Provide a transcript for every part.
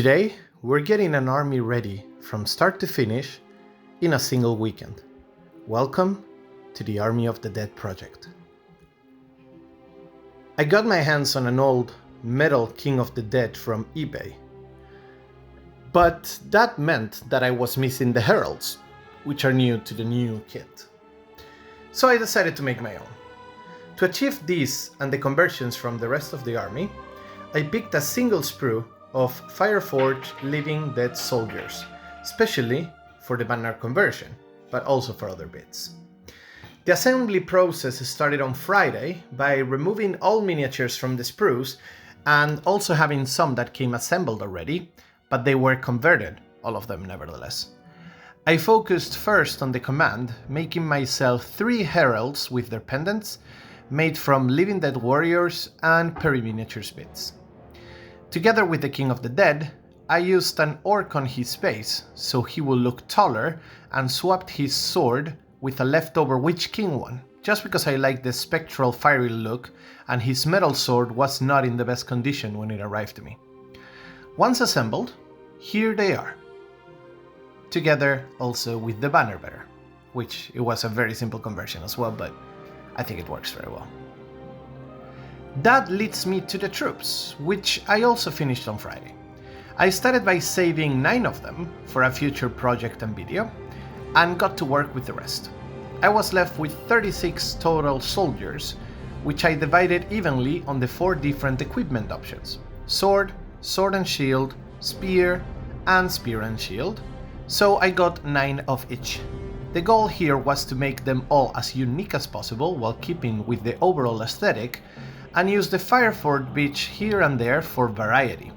Today, we're getting an army ready from start to finish in a single weekend. Welcome to the Army of the Dead project. I got my hands on an old metal King of the Dead from eBay. But that meant that I was missing the heralds, which are new to the new kit. So I decided to make my own. To achieve this and the conversions from the rest of the army, I picked a single sprue of Fireforged Living Dead Soldiers, especially for the banner conversion, but also for other bits. The assembly process started on Friday by removing all miniatures from the sprues and also having some that came assembled already, but they were converted, all of them nevertheless. I focused first on the command, making myself 3 heralds with their pendants, made from Living Dead warriors and peri-miniatures bits. Together with the King of the Dead, I used an orc on his base, so he will look taller, and swapped his sword with a leftover Witch King one, just because I liked the spectral fiery look, and his metal sword was not in the best condition when it arrived to me. Once assembled, here they are. Together also with the banner bearer, which it was a very simple conversion as well, but I think it works very well. That leads me to the troops, which I also finished on Friday. I started by saving 9 of them for a future project and video, and got to work with the rest. I was left with 36 total soldiers, which I divided evenly on the 4 different equipment options: sword, sword and shield, spear, and spear and shield, so I got 9 of each. The goal here was to make them all as unique as possible while keeping with the overall aesthetic, and use the Fireforged bits here and there for variety.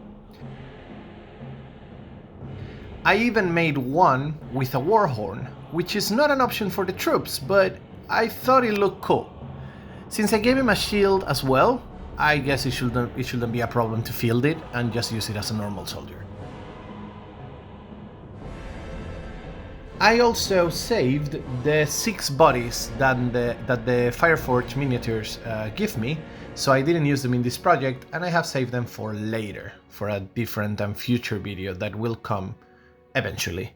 I even made one with a warhorn, which is not an option for the troops, but I thought it looked cool. Since I gave him a shield as well, I guess it shouldn't be a problem to field it and just use it as a normal soldier. I also saved the 6 bodies that the Fireforged miniatures give me, so I didn't use them in this project, and I have saved them for later, for a different and future video that will come eventually.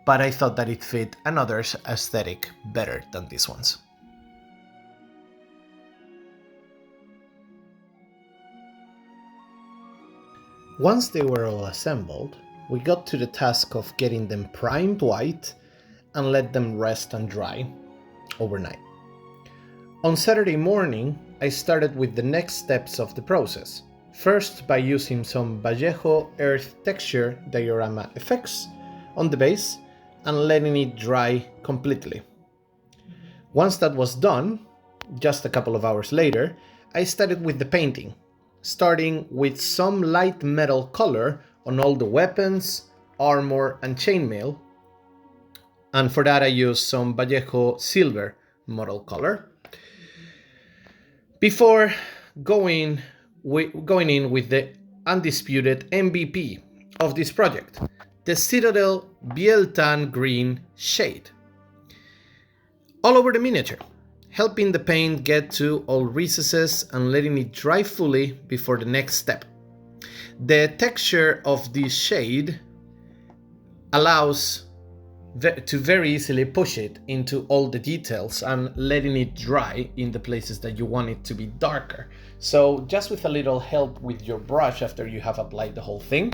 But I thought that it fit another's aesthetic better than these ones. Once they were all assembled, we got to the task of getting them primed white and let them rest and dry overnight. On Saturday morning, I started with the next steps of the process. First by using some Vallejo earth texture diorama effects on the base and letting it dry completely. Once that was done, just a couple of hours later, I started with the painting, starting with some light metal color on all the weapons, armor, and chainmail, and for that I used some Vallejo silver model color, before going in with the undisputed MVP of this project, the Citadel Biel-Tan Green shade, all over the miniature, helping the paint get to all recesses and letting it dry fully before the next step. The texture of this shade allows to very easily push it into all the details and letting it dry in the places that you want it to be darker. So just with a little help with your brush after you have applied the whole thing,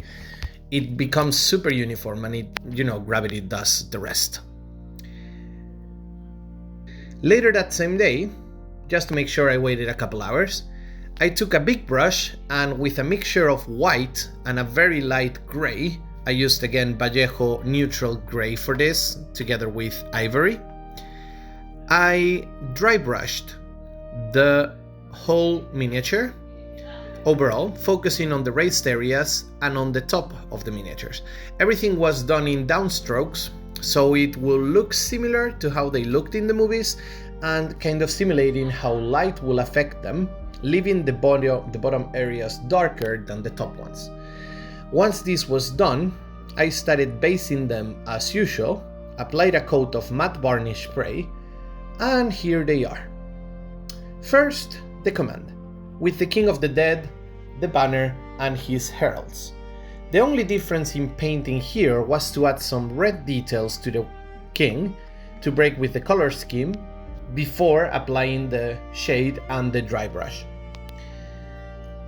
it becomes super uniform, and gravity does the rest. Later that same day, just to make sure I waited a couple hours, I took a big brush and with a mixture of white and a very light gray, I used again Vallejo neutral gray for this, together with ivory, I dry brushed the whole miniature overall, focusing on the raised areas and on the top of the miniatures. Everything was done in downstrokes, so it will look similar to how they looked in the movies and kind of simulating how light will affect them, leaving the bottom areas darker than the top ones. Once this was done, I started basing them as usual, applied a coat of matte varnish spray, and here they are. First, the command, with the King of the Dead, the banner, and his heralds. The only difference in painting here was to add some red details to the king to break with the color scheme before applying the shade and the dry brush.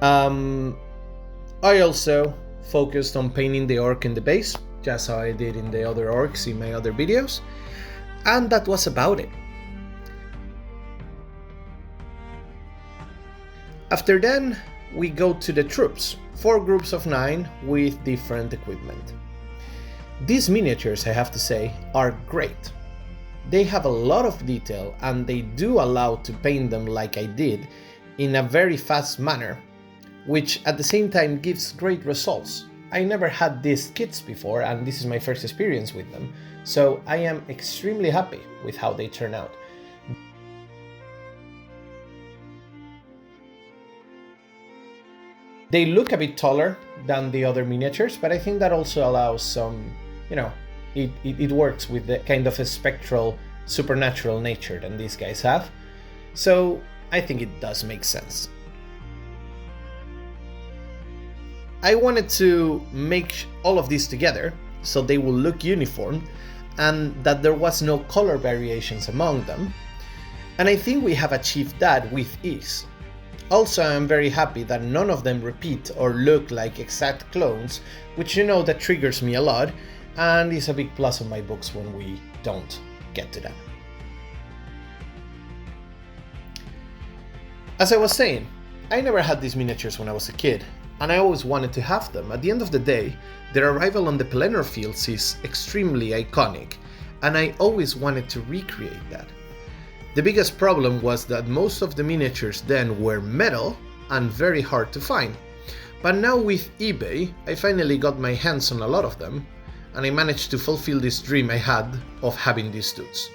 I also focused on painting the orc in the base, just how I did in the other orcs in my other videos, and that was about it. After then, we go to the troops, 4 groups of 9 with different equipment. These miniatures, I have to say, are great. They have a lot of detail and they do allow to paint them like I did in a very fast manner, which at the same time gives great results. I never had these kits before and this is my first experience with them, so I am extremely happy with how they turn out. They look a bit taller than the other miniatures, but I think that also allows some, it works with the kind of a spectral, supernatural nature that these guys have. So I think it does make sense. I wanted to make all of these together so they will look uniform and that there was no color variations among them. And I think we have achieved that with ease. Also, I am very happy that none of them repeat or look like exact clones, which that triggers me a lot and is a big plus on my books when we don't get to that. As I was saying, I never had these miniatures when I was a kid, and I always wanted to have them. At the end of the day, their arrival on the Pelennor fields is extremely iconic, and I always wanted to recreate that. The biggest problem was that most of the miniatures then were metal and very hard to find. But now with eBay, I finally got my hands on a lot of them, and I managed to fulfill this dream I had of having these dudes.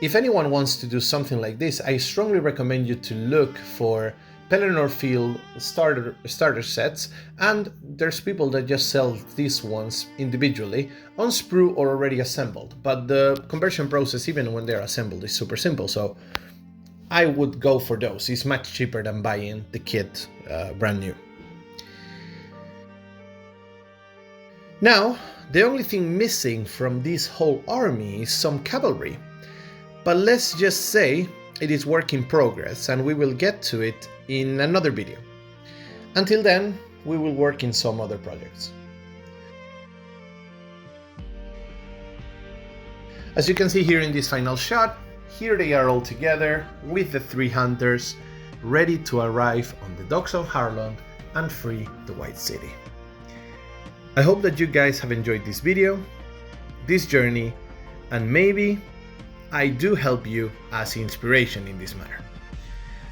If anyone wants to do something like this, I strongly recommend you to look for Pelennor Field starter sets, and there's people that just sell these ones individually on sprue or already assembled, but the conversion process even when they're assembled is super simple, so I would go for those. It's much cheaper than buying the kit brand new. Now, the only thing missing from this whole army is some cavalry, but let's just say it is work in progress and we will get to it in another video. Until then, we will work in some other projects. As you can see here in this final shot, here they are all together with the 3 hunters, ready to arrive on the docks of Harlond and free the White City. I hope that you guys have enjoyed this video, this journey, and maybe I do help you as inspiration in this matter.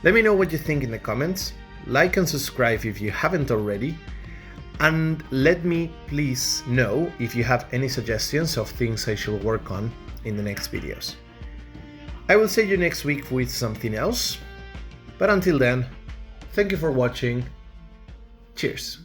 Let me know what you think in the comments, like and subscribe if you haven't already, and let me please know if you have any suggestions of things I should work on in the next videos. I will see you next week with something else, but until then, thank you for watching, cheers!